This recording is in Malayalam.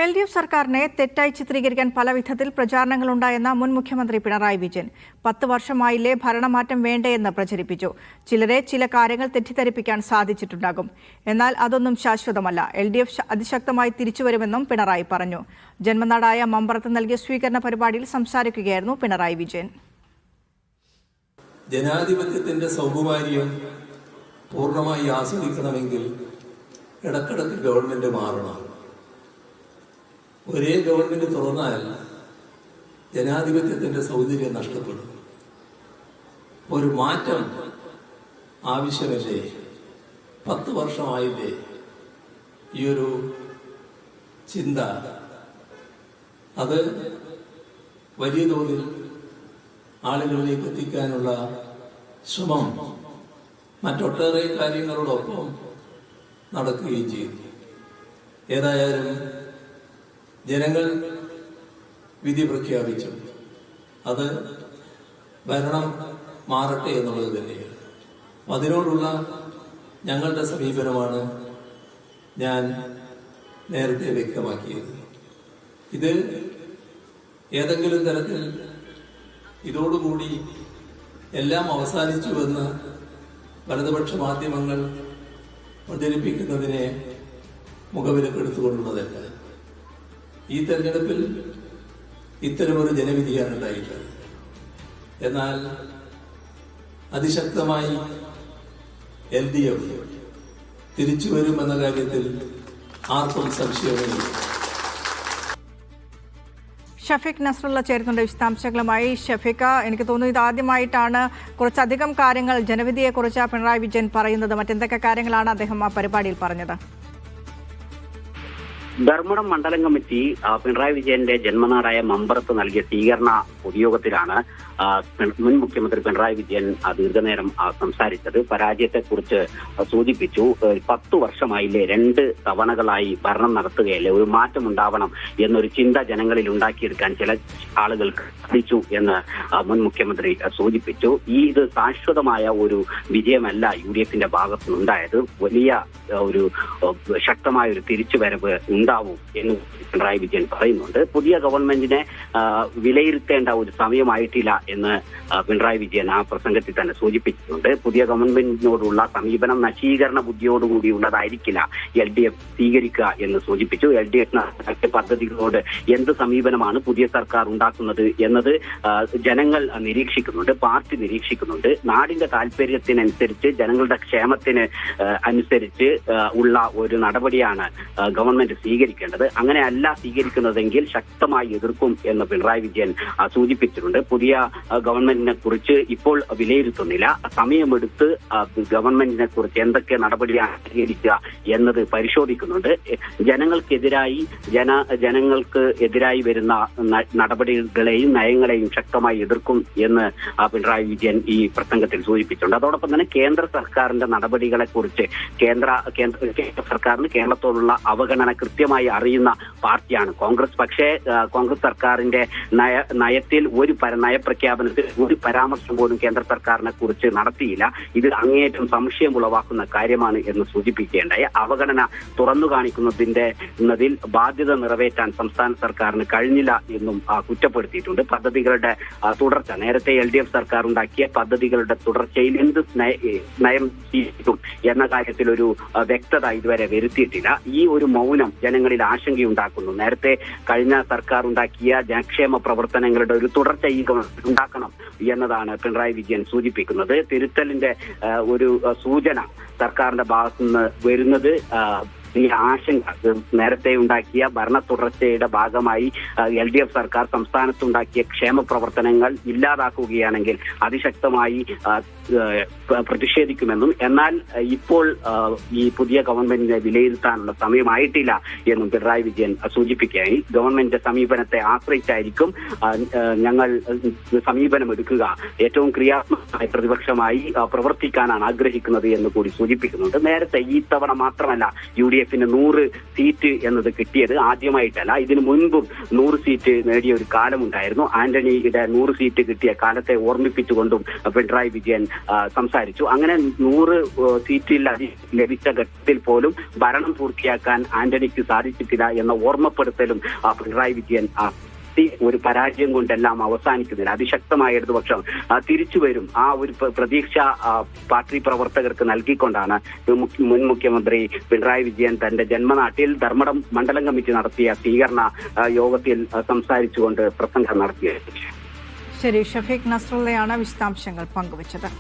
LDF സർക്കാരിനെ തെറ്റായി ചിത്രീകരിക്കാൻ പല വിധത്തിൽ പ്രചാരണങ്ങളുണ്ടായെന്ന മുൻ മുഖ്യമന്ത്രി പിണറായി വിജയൻ 10 വർഷമായില്ലേ ഭരണമാറ്റം വേണ്ടയെന്ന് പ്രചരിപ്പിച്ചു. ചിലരെ ചില കാര്യങ്ങൾ തെറ്റിദ്ധരിപ്പിക്കാൻ സാധിച്ചിട്ടുണ്ടാകും. എന്നാൽ അതൊന്നും ശാശ്വതമല്ല. LDF അതിശക്തമായി തിരിച്ചുവരുമെന്നും പിണറായി പറഞ്ഞു. ജന്മനാടായ മമ്പറത്ത് നൽകിയ സ്വീകരണ പരിപാടിയിൽ സംസാരിക്കുകയായിരുന്നു പിണറായി വിജയൻ. ജനാധിപത്യത്തിന്റെ സൗകുമാര്യം പൂർണ്ണമായി ആസ്വദിക്കണമെങ്കിൽ ഇടക്കിടക്ക് ഗവൺമെന്റ് മാറണം. ഒരേ ഗവൺമെന്റ് തുറന്നാൽ ജനാധിപത്യത്തിന്റെ സൗന്ദര്യം നഷ്ടപ്പെടും. ഒരു മാറ്റം ആവശ്യമല്ലേ? 10 വർഷമായില്ലേ ഈ ഒരു ചിന്ത? അത് വലിയ തോതിൽ ആളുകളിലേക്ക് എത്തിക്കാനുള്ള ശ്രമം മറ്റൊട്ടേറെ കാര്യങ്ങളോടൊപ്പം നടക്കുകയും ചെയ്തു. ഏതായാലും ജനങ്ങൾ വിധി പ്രഖ്യാപിച്ചു. അത് ഭരണം മാറട്ടെ എന്നുള്ളത് തന്നെയാണ്. അതിനോടുള്ള ഞങ്ങളുടെ സമീപനമാണ് ഞാൻ നേരത്തെ വ്യക്തമാക്കിയത്. ഇത് ഏതെങ്കിലും തരത്തിൽ ഇതോടുകൂടി എല്ലാം അവസാനിച്ചുവെന്ന് വലതുപക്ഷ മാധ്യമങ്ങൾ പ്രചരിപ്പിക്കുന്നതിനെ മുഖവിലക്കെടുത്തുകൊണ്ടുള്ളതല്ല. ഈ തെരഞ്ഞെടുപ്പിൽ ഇത്തരമൊരു ജനവിധിയാണ് ഉണ്ടായിട്ടുള്ളത്. എന്നാൽ അതിശക്തമായി LDF തിരിച്ചു വരുമെന്ന കാര്യത്തിൽ ആർക്കും സംശയമില്ല. ഷഫീഖ് നസ്രുള്ള ചേരുന്നുണ്ട് വിശദാംശങ്ങളുമായി. ഷഫീഖ്, എനിക്ക് തോന്നുന്നു ഇതാദ്യമായിട്ടാണ് കുറച്ചധികം കാര്യങ്ങൾ ജനവിധിയെക്കുറിച്ച് പിണറായി വിജയൻ പറയുന്നത്. മറ്റെന്തൊക്കെ കാര്യങ്ങളാണ് അദ്ദേഹം ആ പരിപാടിയിൽ പറഞ്ഞത്? ധർമ്മടം മണ്ഡലം കമ്മിറ്റി പിണറായി വിജയന്റെ ജന്മനാടായ മമ്പറത്ത് നൽകിയ സ്വീകരണ പൊതുയോഗത്തിലാണ് മുൻ മുഖ്യമന്ത്രി പിണറായി വിജയൻ ദീർഘനേരം സംസാരിച്ചത്. പരാജയത്തെക്കുറിച്ച് സൂചിപ്പിച്ചു. 10 വർഷമായില്ലേ, 2 തവണകളായി ഭരണം നടത്തുകയല്ലേ, ഒരു മാറ്റം ഉണ്ടാവണം എന്നൊരു ചിന്ത ജനങ്ങളിൽ ഉണ്ടാക്കിയെടുക്കാൻ ചില ആളുകൾക്ക് സാധിച്ചു എന്ന് മുൻ മുഖ്യമന്ത്രി സൂചിപ്പിച്ചു. ഇത് ശാശ്വതമായ ഒരു വിജയമല്ല UDFന്റെ ഭാഗത്തുനിന്നുണ്ടായത്. വലിയ ഒരു ശക്തമായ ഒരു തിരിച്ചുവരവ് ഉണ്ടാവും എന്ന് പിണറായി വിജയൻ പറയുന്നുണ്ട്. പുതിയ ഗവൺമെന്റിനെ വിലയിരുത്തേണ്ട ഒരു സമയമായിട്ടില്ല എന്ന് പിണറായി വിജയൻ ആ പ്രസംഗത്തിൽ തന്നെ സൂചിപ്പിച്ചിട്ടുണ്ട്. പുതിയ ഗവൺമെന്റിനോടുള്ള സമീപനം നശീകരണ ബുദ്ധിയോടുകൂടിയുള്ളതായിരിക്കില്ല LDF സ്വീകരിക്കുക എന്ന് സൂചിപ്പിച്ചു. LDF പദ്ധതികളോട് എന്ത് സമീപനമാണ് പുതിയ സർക്കാർ ഉണ്ടാക്കുന്നത് എന്നത് ജനങ്ങൾ നിരീക്ഷിക്കുന്നുണ്ട്, പാർട്ടി നിരീക്ഷിക്കുന്നുണ്ട്. നാടിന്റെ താല്പര്യത്തിനനുസരിച്ച് ജനങ്ങളുടെ ക്ഷേമത്തിന് അനുസരിച്ച് ഉള്ള ഒരു നടപടിയാണ് ഗവൺമെന്റ് സ്വീകരിക്കേണ്ടത്. അങ്ങനെയല്ല സ്വീകരിക്കുന്നതെങ്കിൽ ശക്തമായി എതിർക്കും എന്ന് പിണറായി വിജയൻ സൂചിപ്പിച്ചിട്ടുണ്ട്. പുതിയ ഗവൺമെന്റിനെ കുറിച്ച് ഇപ്പോൾ വിലയിരുത്തുന്നില്ല. സമയമെടുത്ത് ഗവൺമെന്റിനെ കുറിച്ച് എന്തൊക്കെ നടപടിയാണ് സ്വീകരിക്കുക എന്നത് പരിശോധിക്കുന്നുണ്ട്. ജനങ്ങൾക്ക് എതിരായി വരുന്ന നടപടികളെയും നയങ്ങളെയും ശക്തമായി എതിർക്കും എന്ന് പിണറായി വിജയൻ ഈ പ്രസംഗത്തിൽ സൂചിപ്പിച്ചിട്ടുണ്ട്. അതോടൊപ്പം തന്നെ കേന്ദ്ര സർക്കാരിന്റെ നടപടികളെ കുറിച്ച് കേന്ദ്ര സർക്കാരിന് കേരളത്തോടുള്ള അവഗണന കൃത്യമായി അറിയുന്ന പാർട്ടിയാണ് കോൺഗ്രസ്. പക്ഷേ കോൺഗ്രസ് സർക്കാരിന്റെ നയത്തിൽ നയപ്രഖ്യാപനത്തിൽ ഒരു പരാമർശം പോലും കേന്ദ്ര സർക്കാരിനെ കുറിച്ച് നടത്തിയില്ല. ഇത് അങ്ങേയറ്റം സംശയം ഉളവാക്കുന്ന കാര്യമാണ് എന്ന് സൂചിപ്പിക്കേണ്ടായി. അവഗണന തുറന്നു കാണിക്കുന്നതിൽ ബാധ്യത നിറവേറ്റാൻ സംസ്ഥാന സർക്കാരിന് കഴിഞ്ഞില്ല എന്നും കുറ്റപ്പെടുത്തിയിട്ടുണ്ട്. പദ്ധതികളുടെ തുടർച്ച, നേരത്തെ LDF സർക്കാർ ഉണ്ടാക്കിയ പദ്ധതികളുടെ തുടർച്ചയിൽ എന്ത് നയം സ്വീകരിക്കും എന്ന കാര്യത്തിൽ ഒരു വ്യക്തത ഇതുവരെ വരുത്തിയിട്ടില്ല. ഈ ഒരു മൗനം ജനങ്ങളിൽ ആശങ്കയുണ്ടാക്കുന്നു. നേരത്തെ കഴിഞ്ഞ സർക്കാർ ഉണ്ടാക്കിയ ജനക്ഷേമ പ്രവർത്തനങ്ങളുടെ ഒരു തുടർച്ച ഈ ഉണ്ടാക്കണം എന്നതാണ് പിണറായി വിജയൻ സൂചിപ്പിക്കുന്നത്. തിരുത്തലിന്റെ ഒരു സൂചന സർക്കാരിന്റെ ഭാഗത്തുനിന്ന് വരുന്നത് ഈ ആശങ്ക നേരത്തെ ഉണ്ടാക്കിയ ഭരണ തുടർച്ചയുടെ ഭാഗമായി LDF സർക്കാർ സംസ്ഥാനത്തുണ്ടാക്കിയ ക്ഷേമ പ്രവർത്തനങ്ങൾ ഇല്ലാതാക്കുകയാണെങ്കിൽ അതിശക്തമായി പ്രതിഷേധിക്കുമെന്നും എന്നാൽ ഇപ്പോൾ ഈ പുതിയ ഗവൺമെന്റിനെ വിലയിരുത്താനുള്ള സമയമായിട്ടില്ല എന്നും പിണറായി വിജയൻ സൂചിപ്പിക്കുകയായി. ഗവൺമെന്റിന്റെ സമീപനത്തെ ആശ്രയിച്ചായിരിക്കും ഞങ്ങൾ സമീപനമെടുക്കുക. ഏറ്റവും ക്രിയാത്മകമായ പ്രതിപക്ഷമായി പ്രവർത്തിക്കാനാണ് ആഗ്രഹിക്കുന്നത് എന്ന് കൂടി സൂചിപ്പിക്കുന്നുണ്ട്. നേരത്തെ ഈ തവണ മാത്രമല്ല UDF LDF-ന് 100 സീറ്റ് എന്നത് കിട്ടിയത് ആദ്യമായിട്ടല്ല. ഇതിനു മുൻപും 100 സീറ്റ് നേടിയ ഒരു കാലമുണ്ടായിരുന്നു. ആന്റണിയുടെ 100 സീറ്റ് കിട്ടിയ കാലത്തെ ഓർമ്മിപ്പിച്ചുകൊണ്ടും പിണറായി വിജയൻ സംസാരിച്ചു. അങ്ങനെ 100 സീറ്റിൽ ലഭിച്ച ഘട്ടത്തിൽ പോലും ഭരണം പൂർത്തിയാക്കാൻ ആന്റണിക്ക് സാധിച്ചിട്ടില്ല എന്ന ഓർമ്മപ്പെടുത്തലും പിണറായി വിജയൻ ഒരു പരാജയം കൊണ്ടെല്ലാം അവസാനിക്കുന്നില്ല. അതിശക്തമായ ഇടതുപക്ഷം തിരിച്ചു വരും ആ ഒരു പ്രതീക്ഷ പാർട്ടി പ്രവർത്തകർക്ക് നൽകിക്കൊണ്ടാണ് മുൻ മുഖ്യമന്ത്രി പിണറായി വിജയൻ തന്റെ ജന്മനാട്ടിൽ ധർമ്മടം മണ്ഡലം കമ്മിറ്റി നടത്തിയ സ്വീകരണ യോഗത്തിൽ സംസാരിച്ചുകൊണ്ട് പ്രസംഗം നടത്തിയത്. ശരി, ഷഫീഖ് നസ്രുള്ളയാണ് വിശദാംശങ്ങൾ പങ്കുവച്ചത്.